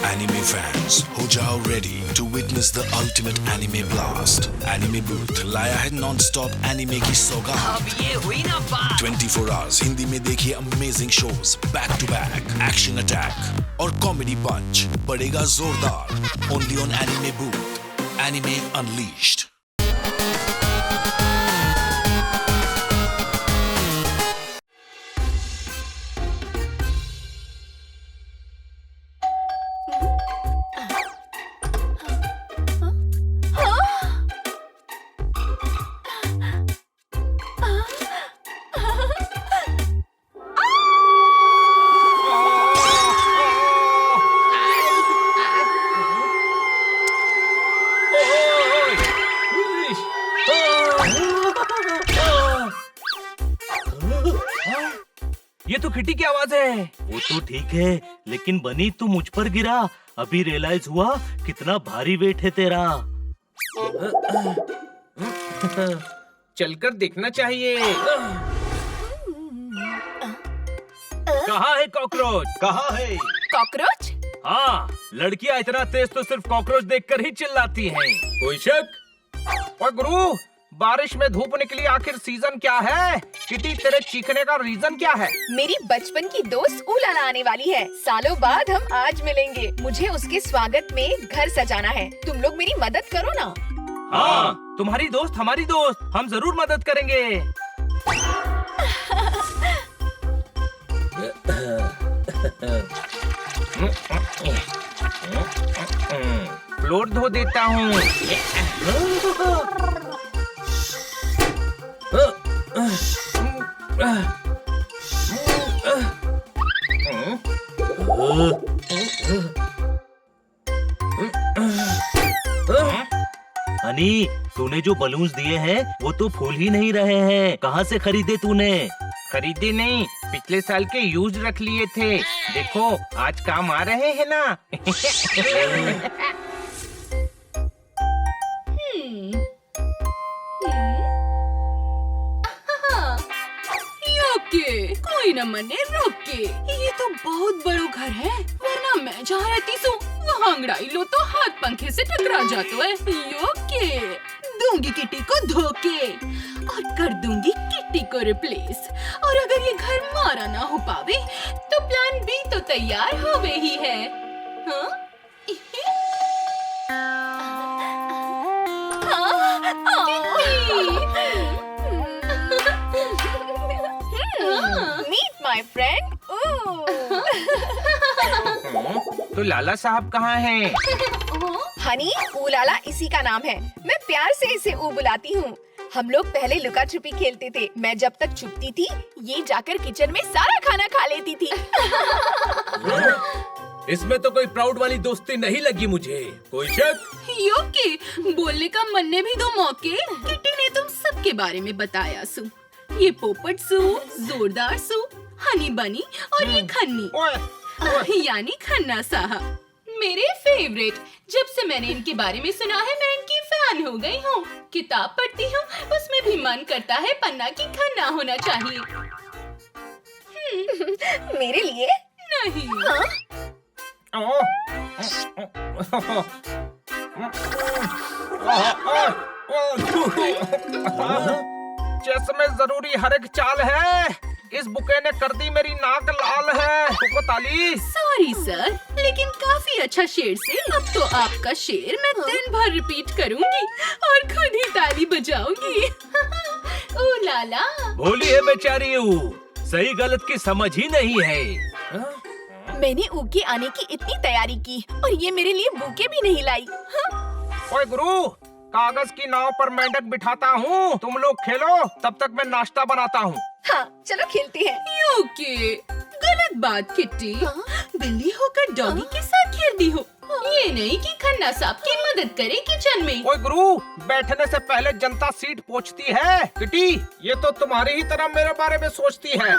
Anime fans, हो जाओ ready to witness the ultimate anime blast. Anime Booth लाया है non-stop anime की सौगात. अब ये हुई ना बात. 24 hours हिंदी में देखिए amazing shows back to back, action attack और comedy punch पड़ेगा जोरदार. Only on Anime Booth. Anime Unleashed. ये तो किटी की आवाज है। वो तो ठीक है, लेकिन बनी तू मुझ पर गिरा, अभी रियलाइज हुआ कितना भारी वेट है तेरा। चलकर देखना चाहिए। कहाँ है कॉकरोच? कहाँ है? कॉकरोच? हाँ, लड़कियाँ इतना तेज तो सिर्फ कॉकरोच देखकर ही चिल्लाती हैं। कोई शक? और गुरु, बारिश में धूप निकली, आखिर सीजन क्या है? किटी, तेरे चीखने का रीजन क्या है? मेरी बचपन की दोस्त उलाला आने वाली है। सालों बाद हम आज मिलेंगे। मुझे उसके स्वागत में घर सजाना है। तुम लोग मेरी मदद करो ना। हाँ, तुम्हारी दोस्त हमारी दोस्त, हम जरूर मदद करेंगे। फ्लोर धो देता हूँ। हनी, तूने जो बलून्स दिए हैं वो तो फूल ही नहीं रहे हैं। कहाँ से खरीदे तूने? खरीदे नहीं, पिछले साल के यूज रख लिए थे। देखो, आज काम आ रहे हैं ना। कोई न मने रोके। ये तो बहुत बड़ो घर है, वरना मैं जहाँ रहती सो वहाँ अंगड़ाई लो तो हाथ पंखे से टकरा जातो है। योके दूंगी किटी को धोके और कर दूंगी किटी को रिप्लेस। और अगर ये घर मारा ना हो पावे तो प्लान बी तो तैयार होवे ही है। हाँ? Meet my friend. तो लाला साहब कहाँ हैं? हनी, उलाला इसी का नाम है। मैं प्यार से इसे ऊ बुलाती हूँ। हम लोग पहले लुका छुपी खेलते थे। मैं जब तक छुपती थी, ये जाकर किचन में सारा खाना खा लेती थी। इसमें तो कोई प्राउड वाली दोस्ती नहीं लगी मुझे। कोई शक? योके बोलने का मन ने भी दो मौके। किटी ने तुम सबके बारे में बताया सु। ये पोपट सु, जोरदार सु, हनी बनी और ये खन्नी यानी खन्ना साहब, मेरे फेवरेट। जब से मैंने इनके बारे में सुना है मैं इनकी फैन हो गई हूँ। किताब पढ़ती हूँ, उसमें भी मन करता है पन्ना की खन्ना होना चाहिए। मेरे लिए नहीं। चेस में जरूरी हर एक चाल है। इस बुके ने कर दी मेरी नाक लाल है। तुमको ताली। सॉरी सर, लेकिन काफी अच्छा शेर से अब तो आपका शेर मैं दिन भर रिपीट करूंगी और खुद ही ताली बजाऊंगी। ओ लाला। भोली है बेचारी ऊ, सही गलत की समझ ही नहीं है। मैंने ऊ के आने की इतनी तैयारी की और ये मेरे लिए बुके भी नहीं लाई। ओए गुरु, कागज की नाव पर मेंढक बिठाता हूँ, तुम लोग खेलो, तब तक मैं नाश्ता बनाता हूँ। हाँ, चलो खेलते हैं। योके गलत बात किट्टी। बिल्ली होकर डॉगी के साथ खेलती हो। ये नहीं कि खन्ना साहब की मदद करे किचन में। ओए गुरु, बैठने से पहले जनता सीट पोंछती है। किटी, ये तो तुम्हारी ही तरह मेरे बारे में सोचती है।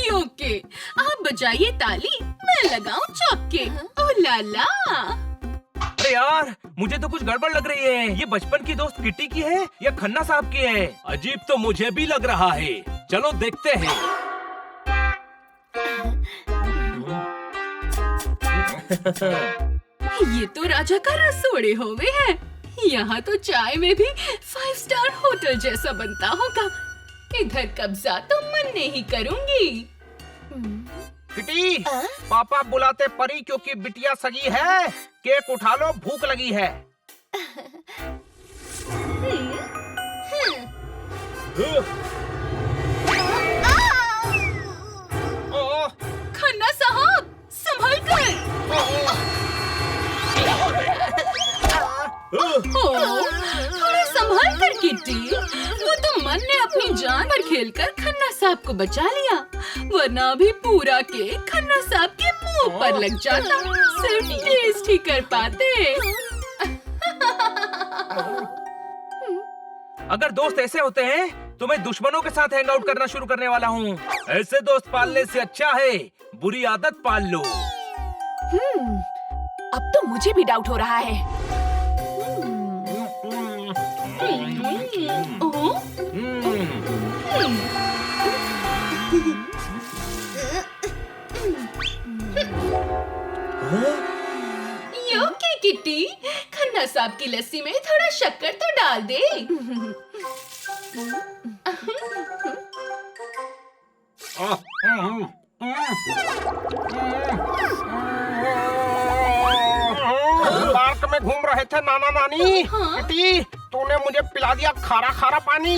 योके आप बजाइए ताली, मैं लगाऊं चौके। ओ लाला। अरे यार, मुझे तो कुछ गड़बड़ लग रही है। ये बचपन की दोस्त किटी की है या खन्ना साहब की है? अजीब तो मुझे भी लग रहा है। चलो देखते हैं। ये तो राजा का रसोड़े होवे है। यहाँ तो चाय में भी 5 स्टार होटल जैसा बनता होगा। इधर कब्जा तो मन नहीं करूँगी। किटी, पापा बुलाते परी क्योंकि बिटिया सगी है। केक उठा लो, भूख लगी है। खन्ना साहब, संभल कर। थोड़ा संभल कर किट्टी। वो तो मन ने अपनी जान पर खेलकर खन्ना साहब को बचा लिया, वरना भी पूरा केक खन्ना साहब के मुंह पर लग जाता। सिर्फ टेस्ट ही कर पाते। अगर दोस्त ऐसे होते हैं तो मैं दुश्मनों के साथ हैंग आउट करना शुरू करने वाला हूँ। ऐसे दोस्त पालने से अच्छा है बुरी आदत पाल लो। अब तो मुझे भी डाउट हो रहा है। योके किट्टी, खन्ना साहब की लस्सी में थोड़ा शक्कर तो डाल दे। पार्क में घूम रहे थे नाना नानी। किटी, तूने मुझे पिला दिया खारा खारा पानी।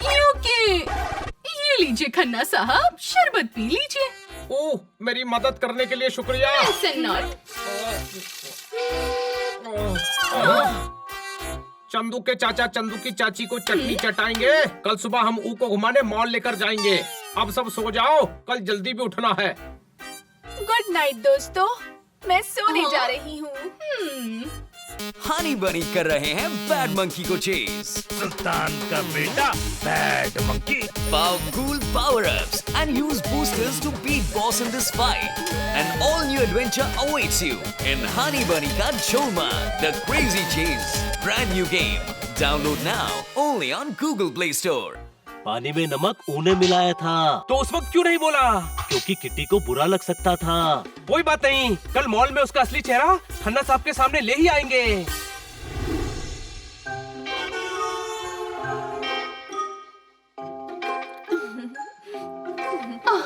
योके, ये लीजिए खन्ना साहब, शरबत पी लीजिए। ओह, मेरी मदद करने के लिए शुक्रिया। ऐसे नॉट। चंदू के चाचा चंदू की चाची को चटनी चटाएंगे। कल सुबह हम ऊ को घुमाने मॉल लेकर जाएंगे। अब सब सो जाओ, कल जल्दी भी उठना है। गुड नाइट दोस्तों, मैं सोने जा रही हूँ। हनी बनी कर रहे हैं बैड मंकी को चेज। सुल्तान का बेटा bad monkey. Powerful power-ups and use boosters to beat boss in this fight. An all-new adventure awaits you in Honey Bunny Ka Choma, the Crazy Chase. Brand new game. Download now only on Google Play Store. पानी में नमक ऊने मिलाया था तो उस वक्त क्यों नहीं बोला? क्योंकि किट्टी को बुरा लग सकता था। कोई बात नहीं, कल मॉल में उसका असली चेहरा खन्ना साहब के सामने ले ही आएंगे।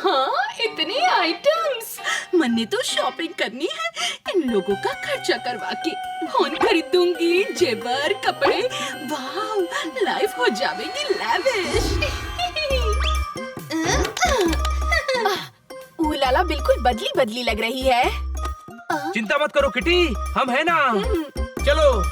हाँ, इतने आइटम्स। मन ने तो शॉपिंग करनी है इन लोगों का खर्चा करवा के। फोन खरीदूंगी, जेवर, कपड़े। वाह, लाइफ हो जाएगी लैविश। ऊलाला बिल्कुल बदली बदली लग रही है। चिंता मत करो किटी, हम है ना। चलो।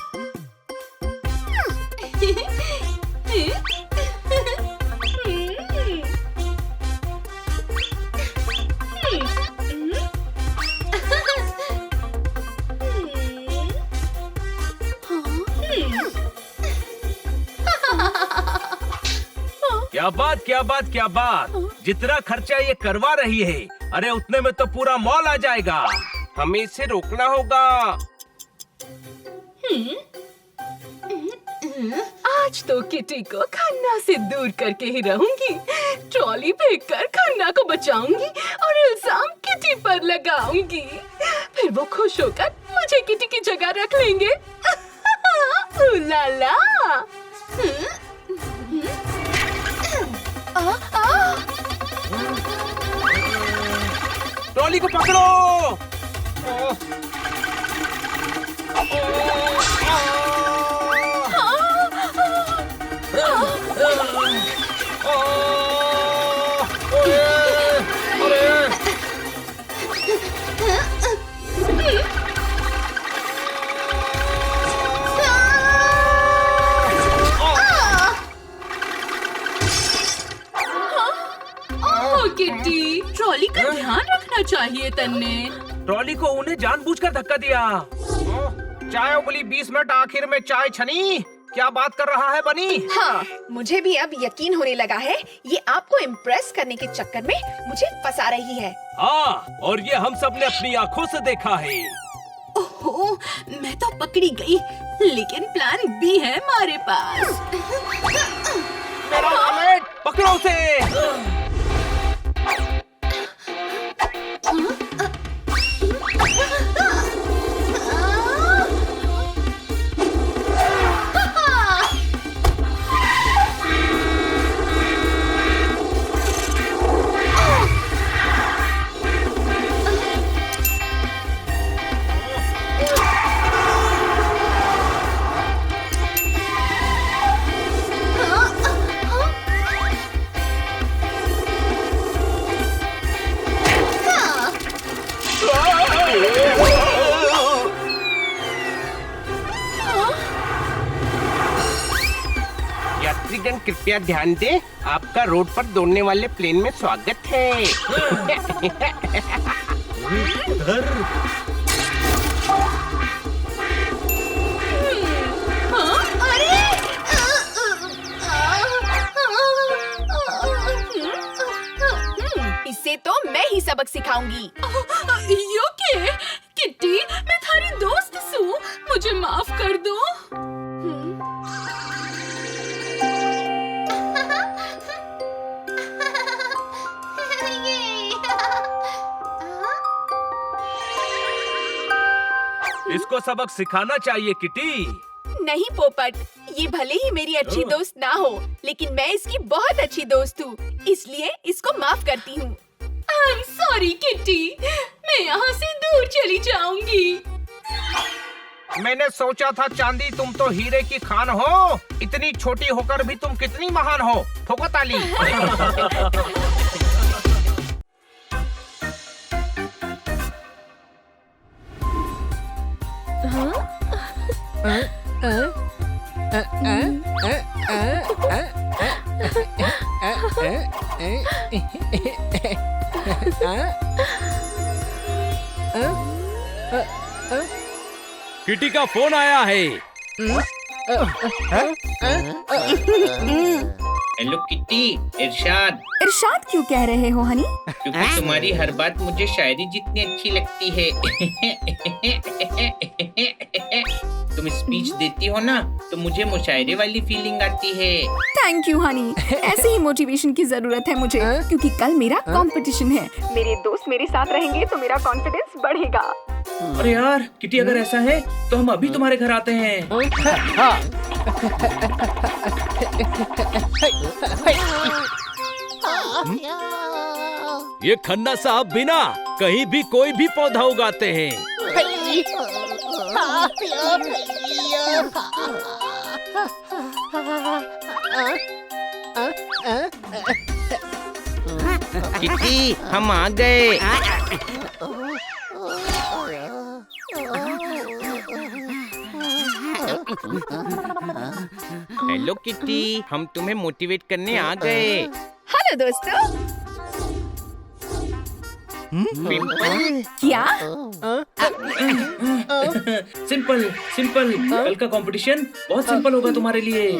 क्या बात क्या बात क्या बात। जितना खर्चा ये करवा रही है, अरे उतने में तो पूरा मॉल आ जाएगा। हमें इसे रोकना होगा। आज तो किटी को खन्ना से दूर करके ही रहूंगी। ट्रॉली फेंक कर खन्ना को बचाऊंगी और इल्जाम किटी पर लगाऊंगी। फिर वो खुश होकर मुझे किटी की जगह रख लेंगे। उलाला। ट्रॉली को पकड़ो। किटी, ट्रॉली का ध्यान रखना चाहिए तन्ने। ट्रॉली को उन्हें जानबूझकर धक्का दिया। चाय उबली 20 मिनट, आखिर में चाय छनी। क्या बात कर रहा है बनी? हाँ, मुझे भी अब यकीन होने लगा है ये आपको इम्प्रेस करने के चक्कर में मुझे फंसा रही है। हाँ, और ये हम सब ने अपनी आँखों से देखा है। ओहो, मैं तो पकड़ी गई, लेकिन प्लान बी है हमारे पास। मेरा वॉलेट, पकड़ो उसे। प्रेसिडेंट कृपया ध्यान दें, आपका रोड पर दौड़ने वाले प्लेन में स्वागत है। इससे तो मैं ही सबक सिखाऊंगी। यू के किट्टी, मैं थारी दोस्त सू, मुझे माफ कर दो। इसको सबक सिखाना चाहिए किटी। नहीं पोपट, ये भले ही मेरी अच्छी दोस्त ना हो, लेकिन मैं इसकी बहुत अच्छी दोस्त हूँ, इसलिए इसको माफ करती हूँ। I'm sorry किट्टी, मैं यहाँ से दूर चली जाऊंगी। मैंने सोचा था चांदी तुम तो हीरे की खान हो, इतनी छोटी होकर भी तुम कितनी महान हो। ठोको ताली। किटी का फोन आया है। हेलो किट्टी, इरशाद। इरशाद क्यों कह रहे हो हनी? क्योंकि तुम्हारी हर बात मुझे शायरी जितनी अच्छी लगती है। तुम स्पीच देती हो ना, तो मुझे मुशायरे वाली फीलिंग आती है। थैंक यू हनी, ऐसे ही मोटिवेशन की जरूरत है मुझे, क्योंकि कल मेरा कंपटीशन है। मेरे दोस्त मेरे साथ रहेंगे तो मेरा कॉन्फिडेंस बढ़ेगा। अरे यार किट्टी, अगर ऐसा है तो हम अभी तुम्हारे घर आते हैं। ये खन्ना साहब बिना कहीं भी कोई भी पौधा उगाते हैं। किट्टी, हम आ गए। हेलो किट्टी, हम तुम्हें मोटिवेट करने आ गए। हेलो दोस्तों। क्या? सिंपल सिंपल, कल का कंपटीशन बहुत सिंपल होगा तुम्हारे लिए।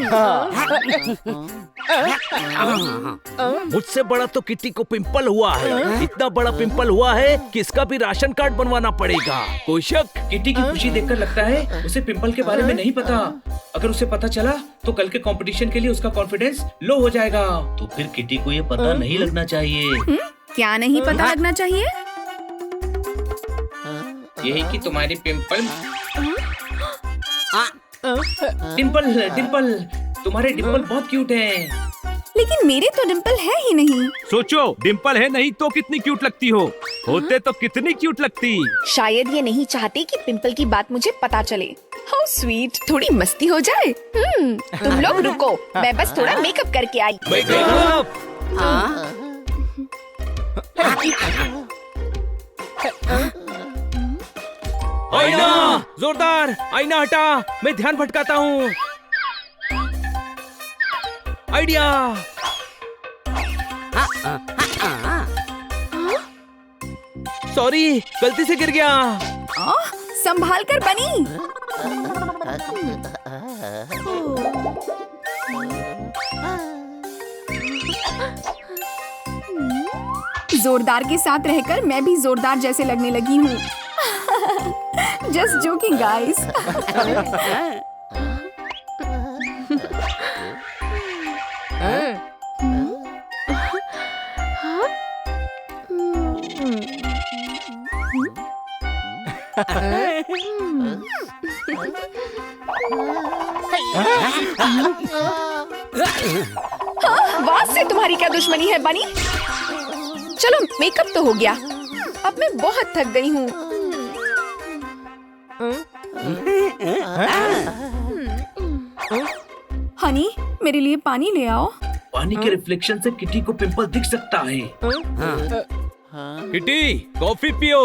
मुझसे बड़ा तो किटी को पिंपल हुआ है, इतना बड़ा पिंपल हुआ है कि इसका भी राशन कार्ड बनवाना पड़ेगा। कोई शक? किटी की खुशी देखकर लगता है उसे पिंपल के बारे में नहीं पता। अगर उसे पता चला तो कल के कंपटीशन के लिए उसका कॉन्फिडेंस लो हो जाएगा। तो फिर किटी को ये पता नहीं लगना चाहिए। क्या नहीं पता लगना चाहिए? यही कि तुम्हारी पिंपल डिम्पल डिम्पल, तुम्हारे डिम्पल बहुत क्यूट हैं। लेकिन मेरे तो डिम्पल है ही नहीं। सोचो, डिम्पल है नहीं तो कितनी क्यूट लगती हो, होते तो कितनी क्यूट लगती। शायद ये नहीं चाहते कि पिंपल की बात मुझे पता चले। हाउ स्वीट, थोड़ी मस्ती हो जाए। तुम लोग रुको, मैं बस थोड़ा मेकअप करके आई। आईना, जोरदार आईना हटा, मैं ध्यान भटकाता हूँ। आइडिया। सॉरी, गलती से गिर गया। संभाल कर बनी। जोरदार के साथ रहकर मैं भी जोरदार जैसे लगने लगी हूँ। Just joking guys. वाह से तुम्हारी क्या दुश्मनी है बनी? चलो मेकअप तो हो गया, अब मैं बहुत थक गई हूँ। हनी, मेरे लिए पानी ले आओ। पानी के रिफ्लेक्शन से किटी को पिंपल दिख सकता है। किटी, कॉफी पियो।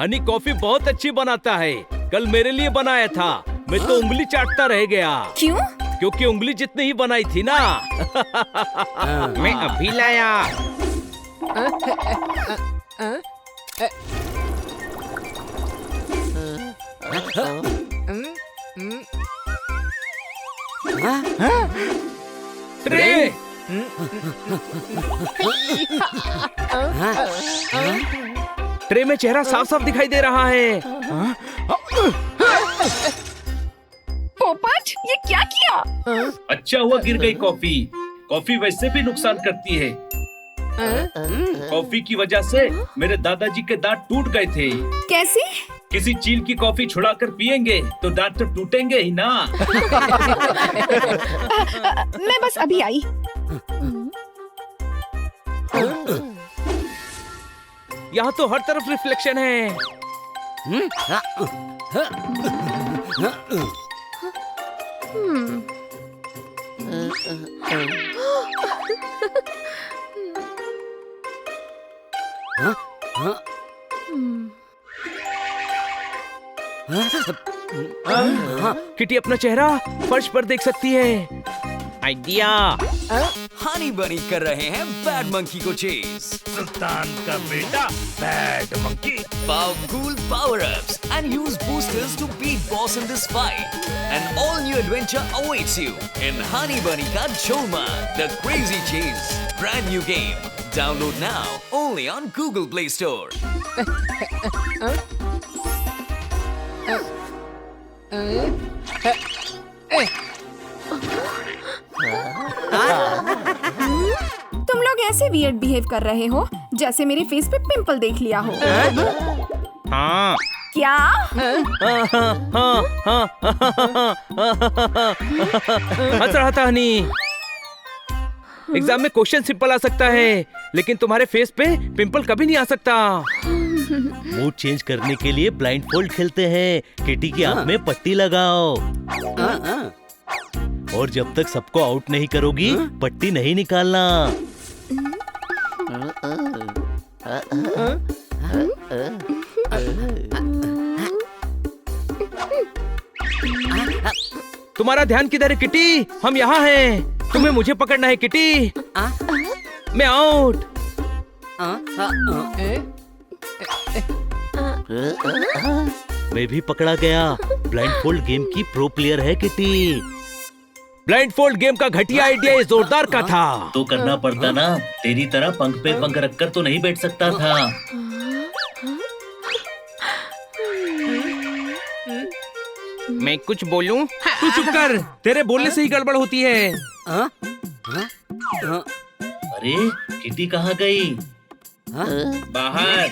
हनी कॉफी बहुत अच्छी बनाता है, कल मेरे लिए बनाया था, मैं तो उंगली चाटता रह गया। क्यों? क्योंकि उंगली जितनी ही बनाई थी ना। मैं अभी लाया। ट्रे ट्रे में चेहरा साफ साफ दिखाई दे रहा है। पोपट, ये क्या किया? अच्छा हुआ गिर गई कॉफी। कॉफी वैसे भी नुकसान करती है। कॉफी की वजह से मेरे दादाजी के दांत टूट गए थे। कैसे? किसी चील की कॉफी छुड़ाकर पिएंगे तो दांत तो टूटेंगे ही ना। मैं बस अभी आई। यहाँ तो हर तरफ रिफ्लेक्शन है। किटी अपना चेहरा फर्श पर देख सकती है। आइडिया। हनी बनी कर रहे हैं बैड मंकी को चेज। सुल्तान का बेटा bad monkey. Powerful power-ups and use boosters to beat boss in this fight. An all-new adventure awaits you in Honey Bunny Ka Cholma, The Crazy Chase. Brand new game. Download now only on Google Play Store. तुम लोग ऐसे weird behave कर रहे हो जैसे मेरे face पे pimple देख लिया हो। हाँ। क्या? हंस रहा था हनी। एग्जाम में क्वेश्चन सिंपल आ सकता है, लेकिन तुम्हारे फेस पे पिंपल कभी नहीं आ सकता। मूड चेंज करने के लिए ब्लाइंड फोल्ड खेलते हैं। किटी की आंख में पट्टी लगाओ और जब तक सबको आउट नहीं करोगी पट्टी नहीं निकालना। तुम्हारा ध्यान किधर है किटी? हम यहाँ हैं। तुम्हें मुझे पकड़ना है किटी। मैं आउट। मैं भी पकड़ा गया। ब्लाइंड फोल्ड गेम की प्रो प्लेयर है किटी। ब्लाइंड फोल्ड गेम का घटिया आइडिया जोरदार का था। तो करना पड़ता ना, तेरी तरह पंख पे पंख रखकर तो नहीं बैठ सकता था। मैं कुछ बोलूं? तू चुप कर, तेरे बोलने से ही गड़बड़ होती है। अरे किटी कहाँ गई? बाहर।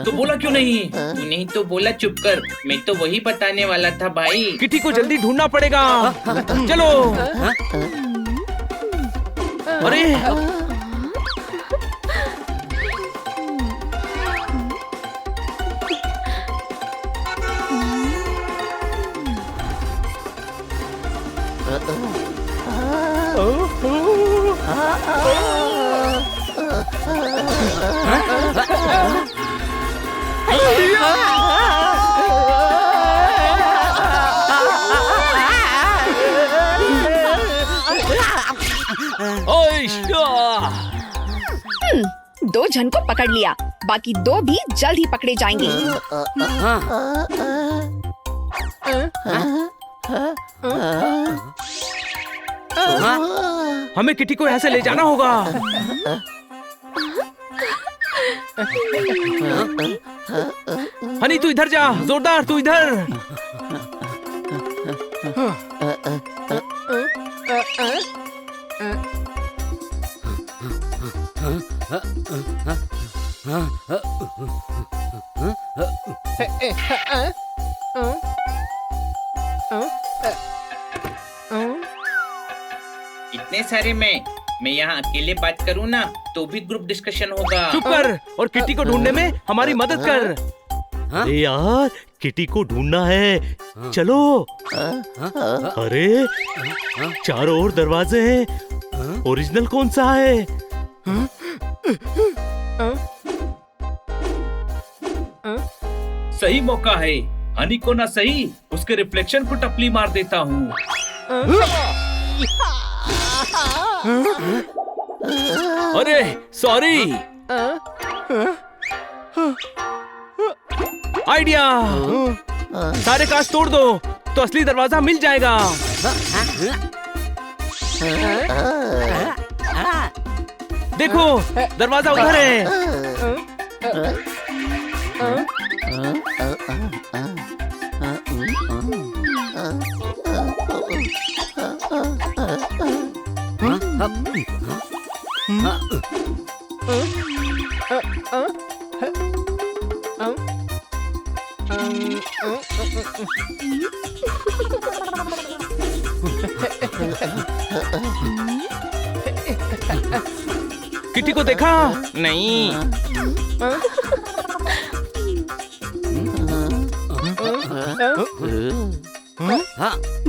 तो बोला क्यों नहीं? तूने ही तो बोला चुप कर। मैं तो वही बताने वाला था भाई। किटी को जल्दी ढूंढना पड़ेगा। चलो। अरे दो जन को पकड़ लिया, बाकी दो भी जल्द ही पकड़े जाएंगे। हमें किटी को यहाँ से ले जाना होगा। हनी तू इधर जा, जोरदार तू इधर। इतने सारे मैं यहाँ अकेले बात करूँ ना तो भी ग्रुप डिस्कशन होगा। चुप कर और किटी को ढूंढने में हमारी मदद कर। अरे यार किटी को ढूंढना है, चलो। अरे चारों ओर दरवाजे हैं, ओरिजिनल कौन सा है? सही मौका है। हनी को ना सही, उसके रिफ्लेक्शन को टपली मार देता हूँ। अरे सॉरी। आइडिया, सारे कांच तोड़ दो तो असली दरवाजा मिल जाएगा। देखो दरवाजा उधर है। किटी को देखा? नहीं।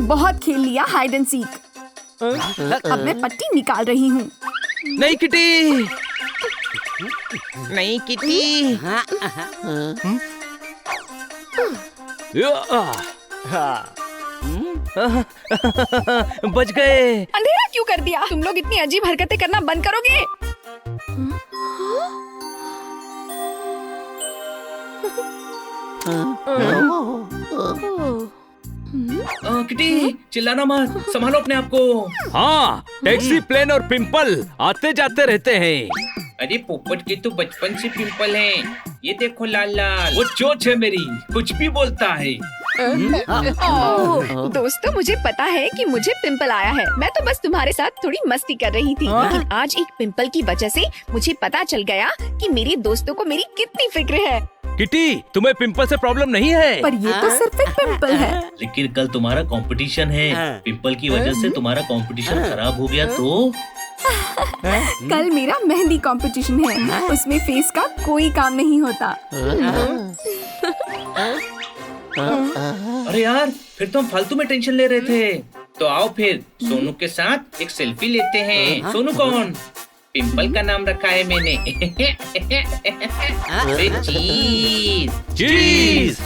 बहुत खेल लिया हाइड एंड सीक। अब मैं पट्टी निकाल रही हूँ। नहीं किटी, नहीं किटी। बच गए। अंधेरा क्यों कर दिया? तुम लोग इतनी अजीब हरकतें करना बंद करोगे? किटी चिल्लाना मत, संभालो अपने आप को। हाँ, टैक्सी, प्लेन और पिंपल आते जाते रहते हैं। अरे पोपट के तो बचपन से पिंपल हैं। ये देखो लाल लाल। वो चोच है मेरी, कुछ भी बोलता है। दोस्तों, मुझे पता है कि मुझे पिंपल आया है। मैं तो बस तुम्हारे साथ थोड़ी मस्ती कर रही थी, लेकिन आज एक पिंपल की वजह से मुझे पता चल गया कि मेरे दोस्तों को मेरी कितनी फिक्र है। किटी, तुम्हें पिंपल से प्रॉब्लम नहीं है। पर ये तो सिर्फ एक पिंपल है। लेकिन कल तुम्हारा कंपटीशन है। पिंपल की वजह से तुम्हारा कंपटीशन खराब हो गया तो? कल मेरा मेहंदी कंपटीशन है, उसमें फेस का कोई काम नहीं होता। अरे यार, फिर तो हम फालतू में टेंशन ले रहे थे। तो आओ फिर सोनू के साथ एक सेल्फी लेते हैं। सोनू कौन? पिंपल का नाम रखा है मैंने। चीज। चीज।